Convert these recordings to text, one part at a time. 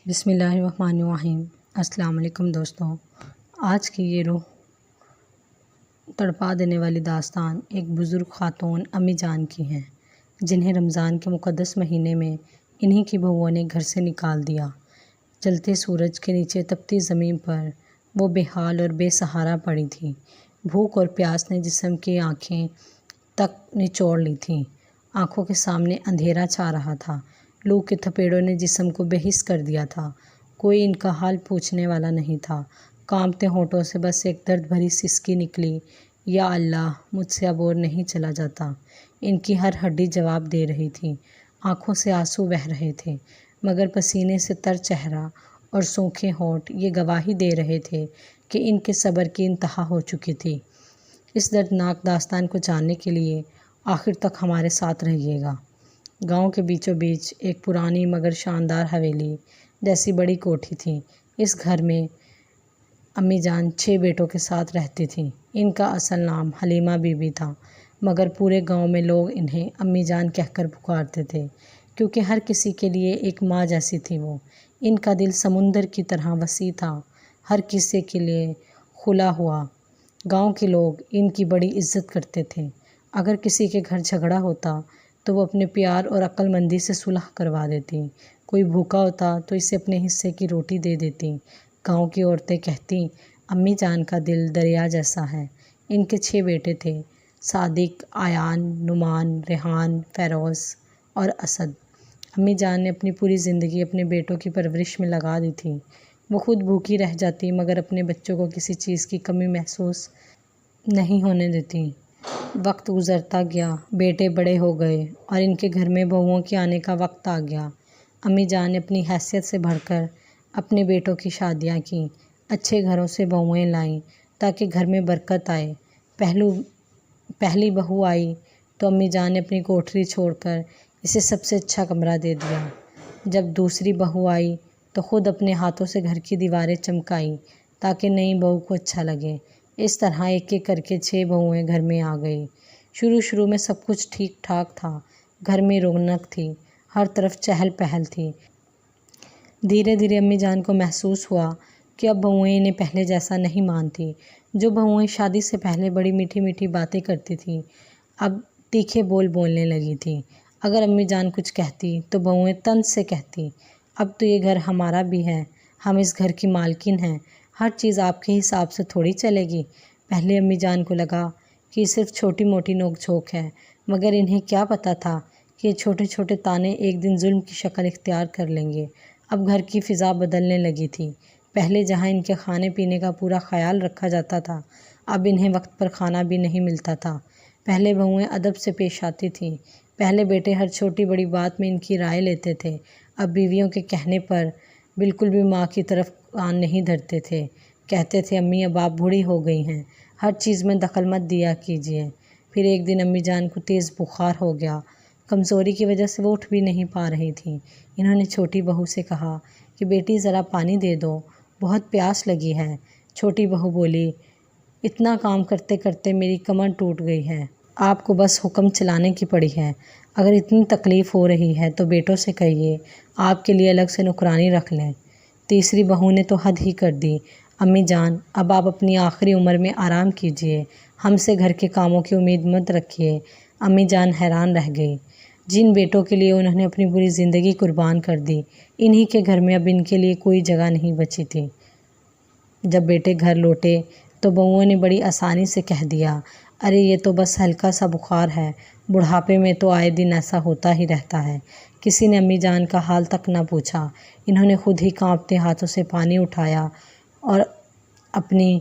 بسم اللہ الرحمن الرحیم۔ السلام علیکم دوستوں، آج کی یہ روح تڑپا دینے والی داستان ایک بزرگ خاتون امی جان کی ہے، جنہیں رمضان کے مقدس مہینے میں انہی کی بہوؤں نے گھر سے نکال دیا۔ جلتے سورج کے نیچے تپتی زمین پر وہ بے حال اور بے سہارا پڑی تھی۔ بھوک اور پیاس نے جسم کی آنکھیں تک نچوڑ لی تھیں۔ آنکھوں کے سامنے اندھیرا چھا رہا تھا۔ لو کے تھپیڑوں نے جسم کو بے حس کر دیا تھا۔ کوئی ان کا حال پوچھنے والا نہیں تھا۔ کانپتے ہونٹوں سے بس ایک درد بھری سسکی نکلی، یا اللہ، مجھ سے اب اور نہیں چلا جاتا۔ ان کی ہر ہڈی جواب دے رہی تھی۔ آنکھوں سے آنسو بہہ رہے تھے، مگر پسینے سے تر چہرہ اور سوکھے ہونٹ یہ گواہی دے رہے تھے کہ ان کے صبر کی انتہا ہو چکی تھی۔ اس دردناک داستان کو جاننے کے لیے آخر تک ہمارے ساتھ رہیے گا۔ گاؤں کے بیچوں بیچ ایک پرانی مگر شاندار حویلی جیسی بڑی کوٹھی تھی۔ اس گھر میں امی جان 6 بیٹوں کے ساتھ رہتی تھیں۔ ان کا اصل نام حلیمہ بی بی تھا، مگر پورے گاؤں میں لوگ انہیں امی جان کہہ کر پکارتے تھے، کیونکہ ہر کسی کے لیے ایک ماں جیسی تھی وہ۔ ان کا دل سمندر کی طرح وسیع تھا، ہر کسی کے لیے کھلا ہوا۔ گاؤں کے لوگ ان کی بڑی عزت کرتے تھے۔ اگر کسی کے گھر جھگڑا ہوتا تو وہ اپنے پیار اور عقل مندی سے صلح کروا دیتی۔ کوئی بھوکا ہوتا تو اسے اپنے حصے کی روٹی دے دیتی۔ گاؤں کی عورتیں کہتی، امی جان کا دل دریا جیسا ہے۔ ان کے 6 بیٹے تھے، صادق، آیان، نعمان، ریحان، فیروز اور اسد۔ امی جان نے اپنی پوری زندگی اپنے بیٹوں کی پرورش میں لگا دی تھی۔ وہ خود بھوکی رہ جاتی، مگر اپنے بچوں کو کسی چیز کی کمی محسوس نہیں ہونے دیتی۔ وقت گزرتا گیا، بیٹے بڑے ہو گئے اور ان کے گھر میں بہوؤں کے آنے کا وقت آ گیا۔ امی جان نے اپنی حیثیت سے بڑھ کر اپنے بیٹوں کی شادیاں کیں، اچھے گھروں سے بہوئیں لائیں تاکہ گھر میں برکت آئے۔ پہلی بہو آئی تو امی جان نے اپنی کوٹھری چھوڑ کر اسے سب سے اچھا کمرہ دے دیا۔ جب دوسری بہو آئی تو خود اپنے ہاتھوں سے گھر کی دیواریں چمکائیں تاکہ نئی بہو کو اچھا لگے۔ اس طرح ایک ایک کر کے 6 بہوئیں گھر میں آ گئی۔ شروع میں سب کچھ ٹھیک ٹھاک تھا، گھر میں رونق تھی، ہر طرف چہل پہل تھی۔ دھیرے دھیرے امی جان کو محسوس ہوا کہ اب بہوئیں انہیں پہلے جیسا نہیں مانتی۔ جو بہوئیں شادی سے پہلے بڑی میٹھی میٹھی باتیں کرتی تھیں، اب تیکھے بول بولنے لگی تھیں۔ اگر امی جان کچھ کہتی تو بہوئیں طنز سے کہتی، اب تو یہ گھر ہمارا بھی ہے، ہم اس گھر کی مالکن ہیں، ہر چیز آپ کے حساب سے تھوڑی چلے گی۔ پہلے امی جان کو لگا کہ یہ صرف چھوٹی موٹی نوک جھوک ہے، مگر انہیں کیا پتہ تھا کہ یہ چھوٹے چھوٹے طعنے ایک دن ظلم کی شکل اختیار کر لیں گے۔ اب گھر کی فضا بدلنے لگی تھی۔ پہلے جہاں ان کے کھانے پینے کا پورا خیال رکھا جاتا تھا، اب انہیں وقت پر کھانا بھی نہیں ملتا تھا۔ پہلے بہوئیں ادب سے پیش آتی تھیں، پہلے بیٹے ہر چھوٹی بڑی بات میں ان کی رائے لیتے تھے، اب بیویوں کے کہنے پر بالکل بھی ماں کی طرف کان نہیں دھرتے تھے۔ کہتے تھے، امی اب آپ بوڑھی ہو گئی ہیں، ہر چیز میں دخل مت دیا کیجیے۔ پھر ایک دن امی جان کو تیز بخار ہو گیا، کمزوری کی وجہ سے وہ اٹھ بھی نہیں پا رہی تھیں۔ انہوں نے چھوٹی بہو سے کہا کہ بیٹی ذرا پانی دے دو، بہت پیاس لگی ہے۔ چھوٹی بہو بولی، اتنا کام کرتے کرتے میری کمر ٹوٹ گئی ہے، آپ کو بس حکم چلانے کی پڑی ہے۔ اگر اتنی تکلیف ہو رہی ہے تو بیٹوں سے کہیے آپ کے لیے الگ سے نوکرانی رکھ لیں۔ تیسری بہو نے تو حد ہی کر دی، امی جان اب آپ اپنی آخری عمر میں آرام کیجیے، ہم سے گھر کے کاموں کی امید مت رکھیے۔ امی جان حیران رہ گئی۔ جن بیٹوں کے لیے انہوں نے اپنی پوری زندگی قربان کر دی، انہی کے گھر میں اب ان کے لیے کوئی جگہ نہیں بچی تھی۔ جب بیٹے گھر لوٹے تو بہوؤں نے بڑی آسانی سے کہہ دیا، ارے یہ تو بس ہلکا سا بخار ہے، بڑھاپے میں تو آئے دن ایسا ہوتا ہی رہتا ہے۔ کسی نے امی جان کا حال تک نہ پوچھا۔ انہوں نے خود ہی کانپتے ہاتھوں سے پانی اٹھایا اور اپنی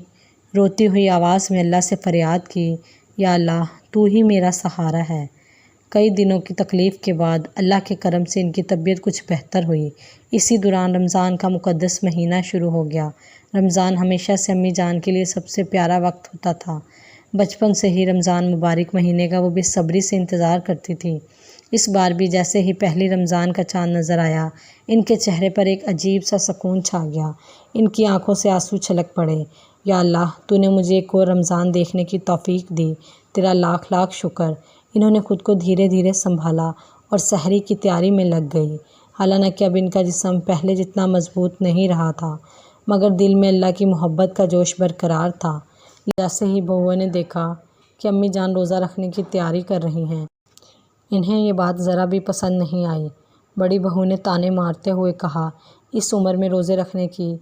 روتی ہوئی آواز میں اللہ سے فریاد کی، یا اللہ، تو ہی میرا سہارا ہے۔ کئی دنوں کی تکلیف کے بعد اللہ کے کرم سے ان کی طبیعت کچھ بہتر ہوئی۔ اسی دوران رمضان کا مقدس مہینہ شروع ہو گیا۔ رمضان ہمیشہ سے امی جان کے لیے سب سے پیارا وقت ہوتا تھا۔ بچپن سے ہی رمضان مبارک مہینے کا وہ بے صبری سے انتظار کرتی تھی۔ اس بار بھی جیسے ہی پہلی رمضان کا چاند نظر آیا، ان کے چہرے پر ایک عجیب سا سکون چھا گیا۔ ان کی آنکھوں سے آنسو چھلک پڑے۔ یا اللہ، تو نے مجھے ایک اور رمضان دیکھنے کی توفیق دی، تیرا لاکھ لاکھ شکر۔ انہوں نے خود کو دھیرے دھیرے سنبھالا اور سحری کی تیاری میں لگ گئی۔ حالانکہ اب ان کا جسم پہلے جتنا مضبوط نہیں رہا تھا، مگر دل میں اللہ کی محبت کا جوش برقرار تھا۔ جیسے ہی بہوؤں نے دیکھا کہ امی جان روزہ رکھنے کی تیاری کر رہی ہیں، انہیں یہ بات ذرا بھی پسند نہیں آئی۔ بڑی بہو نے تانے مارتے ہوئے کہا، اس عمر میں روزے رکھنے کی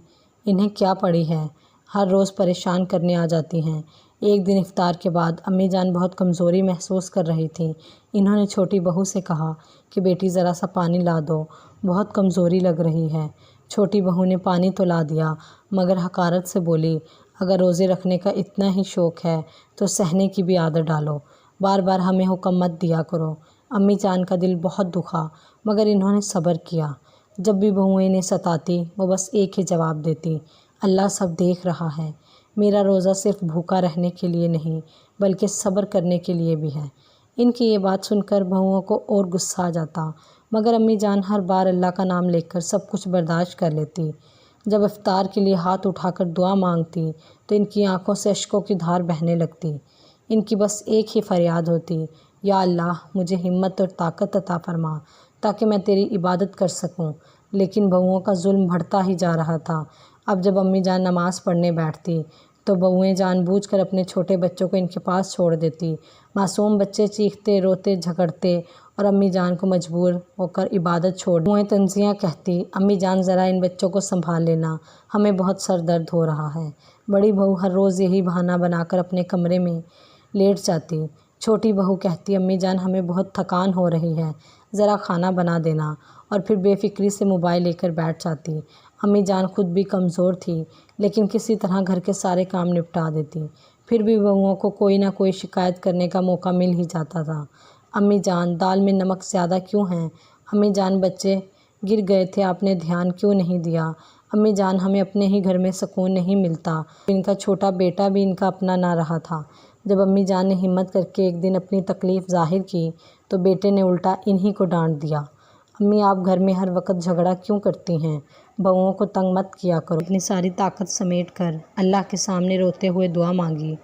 انہیں کیا پڑی ہے، ہر روز پریشان کرنے آ جاتی ہیں۔ ایک دن افطار کے بعد امی جان بہت کمزوری محسوس کر رہی تھیں۔ انہوں نے چھوٹی بہو سے کہا کہ بیٹی ذرا سا پانی لا دو، بہت کمزوری لگ رہی ہے۔ چھوٹی بہو نے پانی تو لا دیا، مگر حقارت سے بولی، اگر روزے رکھنے کا اتنا ہی شوق ہے تو سہنے کی بھی عادت ڈالو، بار بار ہمیں حکم مت دیا کرو۔ امی جان کا دل بہت دکھا، مگر انہوں نے صبر کیا۔ جب بھی بہویں انہیں ستاتی، وہ بس ایک ہی جواب دیتی، اللہ سب دیکھ رہا ہے، میرا روزہ صرف بھوکا رہنے کے لیے نہیں بلکہ صبر کرنے کے لیے بھی ہے۔ ان کی یہ بات سن کر بہوؤں کو اور غصہ آ جاتا، مگر امی جان ہر بار اللہ کا نام لے کر سب کچھ برداشت کر لیتی۔ جب افطار کے لیے ہاتھ اٹھا کر دعا مانگتی تو ان کی آنکھوں سے اشکوں کی دھار بہنے لگتی۔ ان کی بس ایک ہی فریاد ہوتی، یا اللہ مجھے ہمت اور طاقت عطا فرما تاکہ میں تیری عبادت کر سکوں۔ لیکن بہوؤں کا ظلم بڑھتا ہی جا رہا تھا۔ اب جب امی جان نماز پڑھنے بیٹھتی تو بہویں جان بوجھ کر اپنے چھوٹے بچوں کو ان کے پاس چھوڑ دیتی۔ معصوم بچے چیختے، روتے، جھگڑتے اور امی جان کو مجبور ہو کر عبادت چھوڑ دیتی۔ بہویں تنزیہ کہتی، امی جان ذرا ان بچوں کو سنبھال لینا، ہمیں بہت سر درد ہو رہا ہے۔ بڑی بہو ہر روز یہی بہانہ بنا کر اپنے کمرے میں لیٹ جاتی۔ چھوٹی بہو کہتی، امی جان ہمیں بہت تھکان ہو رہی ہے، ذرا کھانا بنا دینا، اور پھر بے فکری سے موبائل لے کر بیٹھ جاتی۔ امی جان خود بھی کمزور تھی، لیکن کسی طرح گھر کے سارے کام نپٹا دیتی۔ پھر بھی بہوؤں کو کوئی نہ کوئی شکایت کرنے کا موقع مل ہی جاتا تھا۔ امی جان دال میں نمک زیادہ کیوں ہے؟ امی جان بچے گر گئے تھے، آپ نے دھیان کیوں نہیں دیا؟ امی جان ہمیں اپنے ہی گھر میں سکون نہیں ملتا۔ ان کا چھوٹا بیٹا بھی ان کا اپنا نہ رہا تھا۔ جب امی جان نے ہمت کر کے ایک دن اپنی تکلیف ظاہر کی تو بیٹے نے الٹا انہی کو ڈانٹ دیا، امی آپ گھر میں ہر وقت جھگڑا کیوں کرتی ہیں؟ بہوؤں کو تنگ مت کیا کرو۔ اپنی ساری طاقت سمیٹ کر اللہ کے سامنے روتے ہوئے دعا مانگی،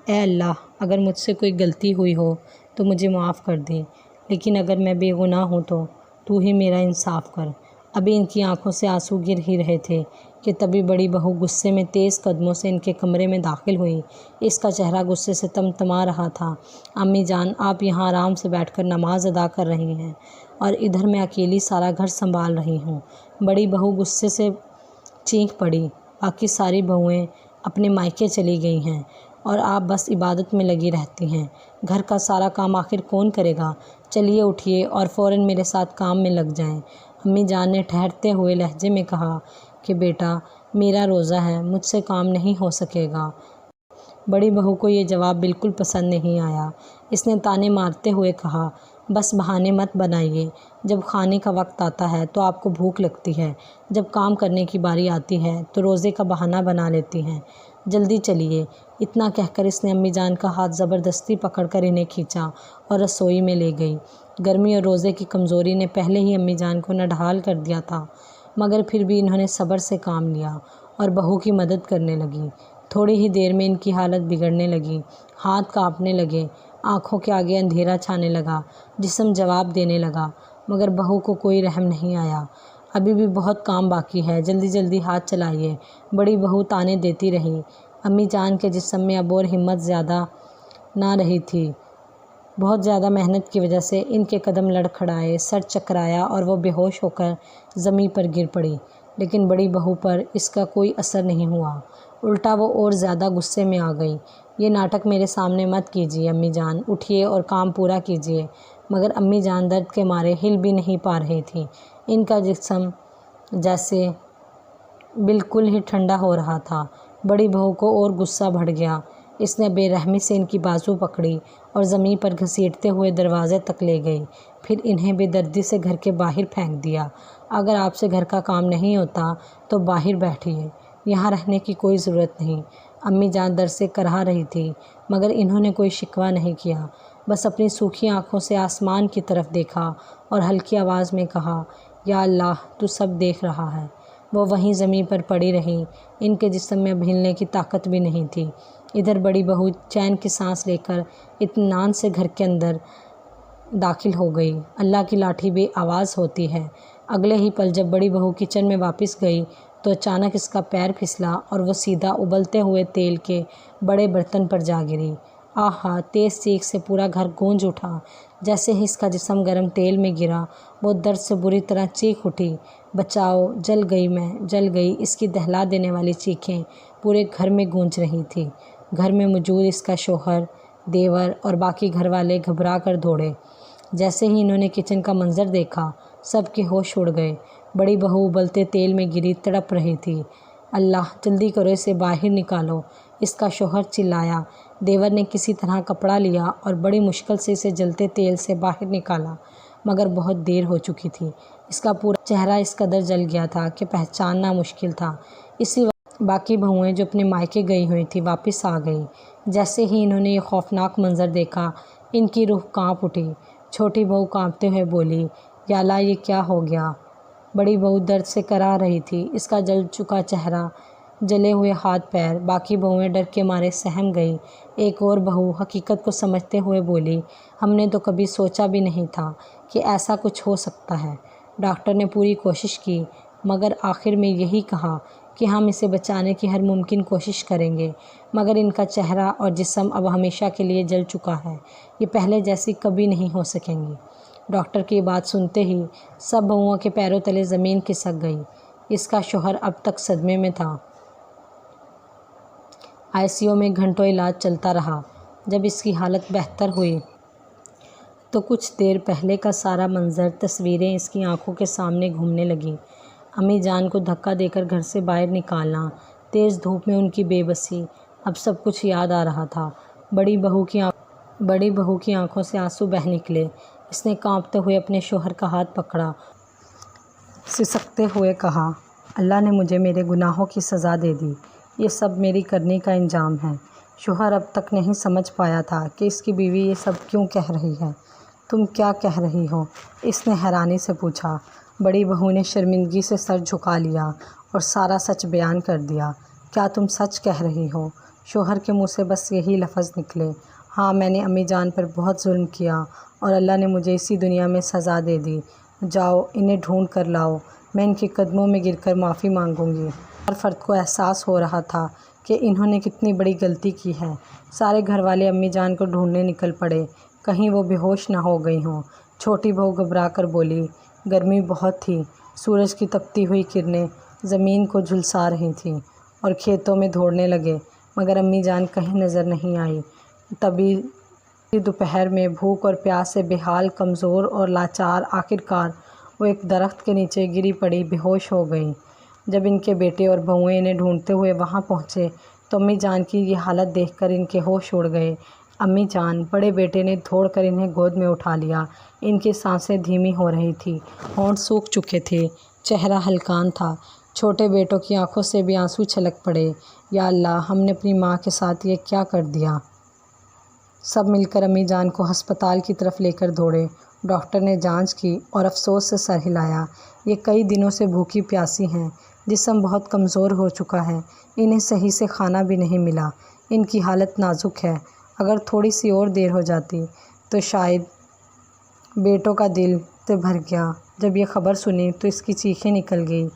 اے اللہ اگر مجھ سے کوئی غلطی ہوئی ہو تو مجھے معاف کر دے، لیکن اگر میں بے گناہ ہوں تو ہی میرا انصاف کر۔ ابھی ان کی آنکھوں سے آنسو گر ہی رہے تھے کہ تبھی بڑی بہو غصے میں تیز قدموں سے ان کے کمرے میں داخل ہوئی۔ اس کا چہرہ غصے سے تمتما رہا تھا۔ امی جان آپ یہاں آرام سے بیٹھ کر نماز ادا کر رہی ہیں اور ادھر میں اکیلی سارا گھر سنبھال رہی ہوں۔ بڑی بہو غصے سے چینخ پڑی، باقی ساری بہویں اپنے مائکے چلی گئی ہیں اور آپ بس عبادت میں لگی رہتی ہیں، گھر کا سارا کام آخر کون کرے گا؟ چلیے اٹھیے اور فوراً میرے ساتھ کام میں لگ جائیں۔ امی جان نے ٹھہرتے ہوئے لہجے میں کہا کہ بیٹا میرا روزہ ہے، مجھ سے کام نہیں ہو سکے گا۔ بڑی بہو کو یہ جواب بالکل پسند نہیں آیا۔ اس نے تانے مارتے ہوئے کہا، بس بہانے مت بنائیے، جب کھانے کا وقت آتا ہے تو آپ کو بھوک لگتی ہے، جب کام کرنے کی باری آتی ہے تو روزے کا بہانہ بنا لیتی ہیں، جلدی چلیے۔ اتنا کہہ کر اس نے امی جان کا ہاتھ زبردستی پکڑ کر انہیں کھینچا اور رسوئی میں لے گئی۔ گرمی اور روزے کی کمزوری نے پہلے ہی امی جان کو نڈھال کر دیا تھا، مگر پھر بھی انہوں نے صبر سے کام لیا اور بہو کی مدد کرنے لگی۔ تھوڑی ہی دیر میں ان کی حالت بگڑنے لگی، ہاتھ کانپنے لگے، آنکھوں کے آگے اندھیرا چھانے لگا، جسم جواب دینے لگا، مگر بہو کو کوئی رحم نہیں آیا۔ ابھی بھی بہت کام باقی ہے، جلدی جلدی ہاتھ چلائیے، بڑی بہو طعنے دیتی رہی۔ امی جان کے جسم میں اب اور ہمت زیادہ نہ رہی تھی۔ بہت زیادہ محنت کی وجہ سے ان کے قدم لڑکھڑائے، سر چکرایا اور وہ بے ہوش ہو کر زمین پر گر پڑی، لیکن بڑی بہو پر اس کا کوئی اثر نہیں ہوا، الٹا وہ اور زیادہ غصے میں آ گئی۔ یہ ناٹک میرے سامنے مت کیجیے امی جان، اٹھیے اور کام پورا کیجیے۔ مگر امی جان درد کے مارے ہل بھی نہیں پا رہی تھیں، ان کا جسم جیسے بالکل ہی ٹھنڈا ہو رہا تھا۔ بڑی بہو کو اور غصہ بڑھ گیا، اس نے بے رحمی سے ان کی بازو پکڑی اور زمین پر گھسیٹتے ہوئے دروازے تک لے گئی، پھر انہیں بے دردی سے گھر کے باہر پھینک دیا۔ اگر آپ سے گھر کا کام نہیں ہوتا تو باہر بیٹھیے، یہاں رہنے کی کوئی ضرورت نہیں۔ امی جان در سے کرہا رہی تھی، مگر انہوں نے کوئی شکوہ نہیں کیا، بس اپنی سوکھی آنکھوں سے آسمان کی طرف دیکھا اور ہلکی آواز میں کہا، یا اللہ تو سب دیکھ رہا ہے۔ وہ وہیں زمین پر پڑی رہیں، ان کے جسم میں اب ہلنے کی طاقت بھی نہیں تھی۔ ادھر بڑی بہو چین کی سانس لے کر اطمینان سے گھر کے اندر داخل ہو گئی۔ اللہ کی لاٹھی بے آواز ہوتی ہے، اگلے ہی پل جب بڑی بہو کچن میں واپس گئی تو اچانک اس کا پیر پھسلا اور وہ سیدھا ابلتے ہوئے تیل کے بڑے برتن پر جا گری۔ آہا! تیز چیخ سے پورا گھر گونج اٹھا۔ جیسے ہی اس کا جسم گرم تیل میں گرا وہ درد سے بری طرح چیخ اٹھی، بچاؤ، جل گئی میں، جل گئی۔ اس کی دہلا دینے والی چیخیں پورے گھر میں گونج رہی تھیں۔ گھر میں موجود اس کا شوہر، دیور اور باقی گھر والے گھبرا کر دوڑے۔ جیسے ہی انہوں نے کچن کا منظر دیکھا سب کے ہوش اڑ گئے۔ بڑی بہو ابلتے تیل میں گری تڑپ رہی تھی۔ اللہ! جلدی کرو، اسے باہر نکالو، اس کا شوہر چلایا۔ دیور نے کسی طرح کپڑا لیا اور بڑی مشکل سے اسے جلتے تیل سے باہر نکالا، مگر بہت دیر ہو چکی تھی۔ اس کا پورا چہرہ اس قدر جل گیا تھا کہ پہچاننا مشکل تھا۔ اسی وقت باقی بہوئیں جو اپنے مائکے گئی ہوئی تھیں واپس آ گئیں۔ جیسے ہی انہوں نے یہ خوفناک منظر دیکھا ان کی روح کانپ اٹھی۔ چھوٹی بہو کانپتے ہوئے بولی، یا اللہ! یہ کیا ہو گیا؟ بڑی بہو درد سے کرا رہی تھی۔ اس کا جل چکا چہرہ، جلے ہوئے ہاتھ پیر۔ باقی بہوئیں ڈر کے مارے سہم گئیں۔ ایک اور بہو حقیقت کو سمجھتے ہوئے بولی، ہم نے تو کبھی سوچا بھی نہیں تھا کہ ایسا کچھ ہو سکتا ہے۔ ڈاکٹر نے پوری کوشش کی مگر آخر میں یہی کہا کہ ہم اسے بچانے کی ہر ممکن کوشش کریں گے، مگر ان کا چہرہ اور جسم اب ہمیشہ کے لیے جل چکا ہے، یہ پہلے جیسی کبھی نہیں ہو سکیں گی۔ ڈاکٹر کی بات سنتے ہی سب بہوؤں کے پیروں تلے زمین کھسک گئی۔ اس کا شوہر اب تک صدمے میں تھا۔ ICU میں گھنٹوں علاج چلتا رہا۔ جب اس کی حالت بہتر ہوئی تو کچھ دیر پہلے کا سارا منظر، تصویریں اس کی آنکھوں کے سامنے گھومنے لگیں۔ امی جان کو دھکا دے کر گھر سے باہر نکالنا، تیز دھوپ میں ان کی بے بسی، اب سب کچھ یاد آ رہا تھا۔ بڑی بہو کی آنکھوں سے آنسو بہہ نکلے۔ اس نے کانپتے ہوئے اپنے شوہر کا ہاتھ پکڑا، سسکتے ہوئے کہا، اللہ نے مجھے میرے گناہوں کی سزا دے دی، یہ سب میری کرنی کا انجام ہے۔ شوہر اب تک نہیں سمجھ پایا تھا کہ اس کی بیوی یہ سب کیوں کہہ رہی ہے۔ تم کیا کہہ رہی ہو؟ اس نے حیرانی سے پوچھا۔ بڑی بہو نے شرمندگی سے سر جھکا لیا اور سارا سچ بیان کر دیا۔ کیا تم سچ کہہ رہی ہو؟ شوہر کے منہ سے بس یہی لفظ نکلے۔ ہاں، میں نے امی جان پر بہت ظلم کیا اور اللہ نے مجھے اسی دنیا میں سزا دے دی۔ جاؤ، انہیں ڈھونڈ کر لاؤ، میں ان کے قدموں میں گر کر معافی مانگوں گی۔ ہر فرد کو احساس ہو رہا تھا کہ انہوں نے کتنی بڑی غلطی کی ہے۔ سارے گھر والے امی جان کو ڈھونڈنے نکل پڑے، کہیں وہ بے ہوش نہ ہو گئی ہوں۔ چھوٹی بہو گھبرا کر بولی، گرمی بہت تھی، سورج کی تپتی ہوئی کرنیں زمین کو جھلسا رہی تھیں اور کھیتوں میں دوڑنے لگے، مگر امی جان کہیں نظر نہیں آئی۔ تبھی دوپہر میں بھوک اور پیاس سے بے حال، کمزور اور لاچار آخرکار وہ ایک درخت کے نیچے گری پڑی بے ہوش ہو گئیں۔ جب ان کے بیٹے اور بہوئیں انہیں ڈھونڈتے ہوئے وہاں پہنچے تو امی جان کی یہ حالت دیکھ کر ان کے ہوش اڑ گئے۔ امی جان! بڑے بیٹے نے دوڑ کر انہیں گود میں اٹھا لیا۔ ان کی سانسیں دھیمی ہو رہی تھیں، ہونٹ سوکھ چکے تھے، چہرہ ہلکان تھا۔ چھوٹے بیٹوں کی آنکھوں سے بھی آنسو چھلک پڑے۔ یا اللہ! ہم نے اپنی ماں کے ساتھ یہ کیا کر دیا؟ سب مل کر امی جان کو ہسپتال کی طرف لے کر دوڑے۔ ڈاکٹر نے جانچ کی اور افسوس سے سر ہلایا۔ یہ کئی دنوں سے بھوکی پیاسی ہیں، جسم بہت کمزور ہو چکا ہے، انہیں صحیح سے کھانا بھی نہیں ملا، ان کی حالت نازک ہے، اگر تھوڑی سی اور دیر ہو جاتی تو شاید۔ بیٹوں کا دل سے بھر گیا۔ جب یہ خبر سنی تو اس کی چیخیں نکل گئیں،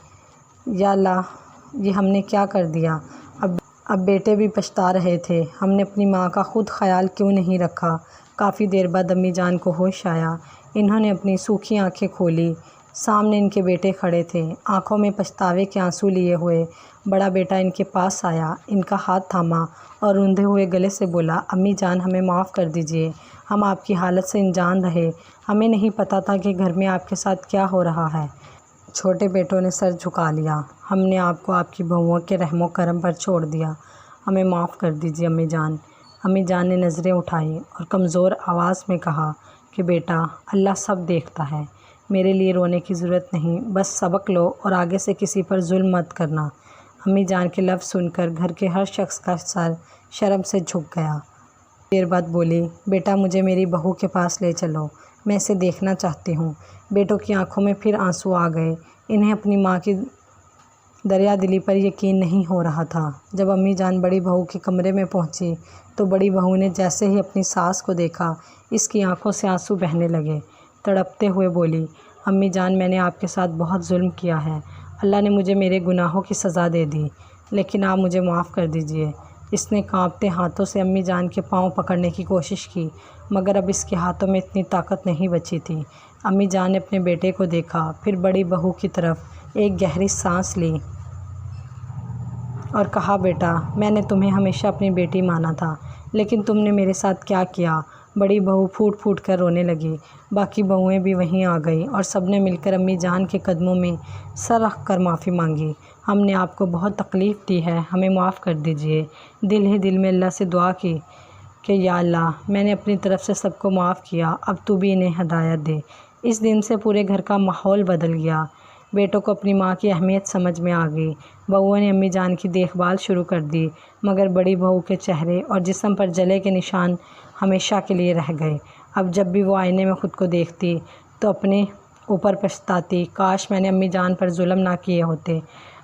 یا اللہ! یہ ہم نے کیا کر دیا؟ اب بیٹے بھی پچھتا رہے تھے، ہم نے اپنی ماں کا خود خیال کیوں نہیں رکھا؟ کافی دیر بعد امی جان کو ہوش آیا۔ انہوں نے اپنی سوکھی آنکھیں کھولیں۔ سامنے ان کے بیٹے کھڑے تھے، آنکھوں میں پچھتاوے کے آنسو لیے ہوئے۔ بڑا بیٹا ان کے پاس آیا، ان کا ہاتھ تھاما اور روندھے ہوئے گلے سے بولا، امی جان ہمیں معاف کر دیجیے، ہم آپ کی حالت سے انجان رہے، ہمیں نہیں پتہ تھا کہ گھر میں آپ کے ساتھ کیا ہو رہا ہے۔ چھوٹے بیٹوں نے سر جھکا لیا۔ ہم نے آپ کو آپ کی بہوؤں کے رحم و کرم پر چھوڑ دیا، ہمیں معاف کر دیجیے امی جان۔ امی جان نے نظریں اٹھائیں اور کمزور آواز میں کہا کہ بیٹا، اللہ سب دیکھتا ہے، میرے لیے رونے کی ضرورت نہیں، بس سبق لو اور آگے سے کسی پر ظلم مت کرنا۔ امی جان کے لفظ سن کر گھر کے ہر شخص کا سر شرم سے جھک گیا۔ دیر بعد بولی، بیٹا مجھے میری بہو کے پاس لے چلو، میں اسے دیکھنا چاہتی ہوں۔ بیٹوں کی آنکھوں میں پھر آنسو آ گئے، انہیں اپنی ماں کی دریا دلی پر یقین نہیں ہو رہا تھا۔ جب امی جان بڑی بہو کے کمرے میں پہنچی تو بڑی بہو نے جیسے ہی اپنی ساس کو دیکھا اس کی آنکھوں سے آنسو بہنے لگے۔ تڑپتے ہوئے بولی، امی جان، میں نے آپ کے ساتھ بہت ظلم کیا ہے۔ اللہ نے مجھے میرے گناہوں کی سزا دے دی، لیکن آپ مجھے معاف کر دیجئے۔ اس نے کانپتے ہاتھوں سے امی جان کے پاؤں پکڑنے کی کوشش کی، مگر اب اس کے ہاتھوں میں اتنی طاقت نہیں بچی تھی۔ امی جان نے اپنے بیٹے کو دیکھا، پھر بڑی بہو کی طرف ایک گہری سانس لی اور کہا، بیٹا، میں نے تمہیں ہمیشہ اپنی بیٹی مانا تھا، لیکن تم نے میرے ساتھ کیا کیا؟ بڑی بہو پھوٹ پھوٹ کر رونے لگی۔ باقی بہوئیں بھی وہیں آ گئیں اور سب نے مل کر امی جان کے قدموں میں سر رکھ کر معافی مانگی۔ ہم نے آپ کو بہت تکلیف دی ہے، ہمیں معاف کر دیجئے۔ دل ہی دل میں اللہ سے دعا کی کہ یا اللہ، میں نے اپنی طرف سے سب کو معاف کیا، اب تو بھی انہیں ہدایت دے۔ اس دن سے پورے گھر کا ماحول بدل گیا۔ بیٹوں کو اپنی ماں کی اہمیت سمجھ میں آ گئی۔ بہوؤں نے امی جان کی دیکھ بھال شروع کر دی، مگر بڑی بہو کے چہرے اور جسم پر جلے کے نشان ہمیشہ کے لیے رہ گئے۔ اب جب بھی وہ آئینے میں خود کو دیکھتی تو اپنے اوپر پچھتاتی، کاش میں نے امی جان پر ظلم نہ کیے ہوتے۔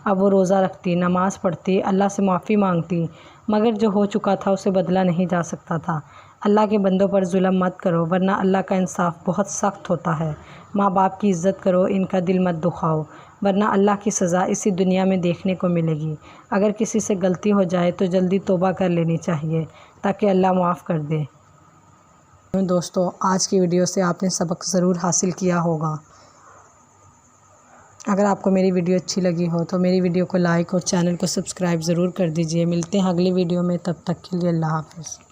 اب وہ روزہ رکھتی، نماز پڑھتی، اللہ سے معافی مانگتی، مگر جو ہو چکا تھا اسے بدلا نہیں جا سکتا تھا۔ اللہ کے بندوں پر ظلم مت کرو، ورنہ اللہ کا انصاف بہت سخت ہوتا ہے۔ ماں باپ کی عزت کرو، ان کا دل مت دکھاؤ، ورنہ اللہ کی سزا اسی دنیا میں دیکھنے کو ملے گی۔ اگر کسی سے غلطی ہو جائے تو جلدی توبہ کر لینی چاہیے تاکہ اللہ معاف کر دے۔ دوستو، آج کی ویڈیو سے آپ نے سبق ضرور حاصل کیا ہوگا۔ اگر آپ کو میری ویڈیو اچھی لگی ہو تو میری ویڈیو کو لائک اور چینل کو سبسکرائب ضرور کر دیجئے۔ ملتے ہیں اگلی ویڈیو میں، تب تک کے لیے اللہ حافظ۔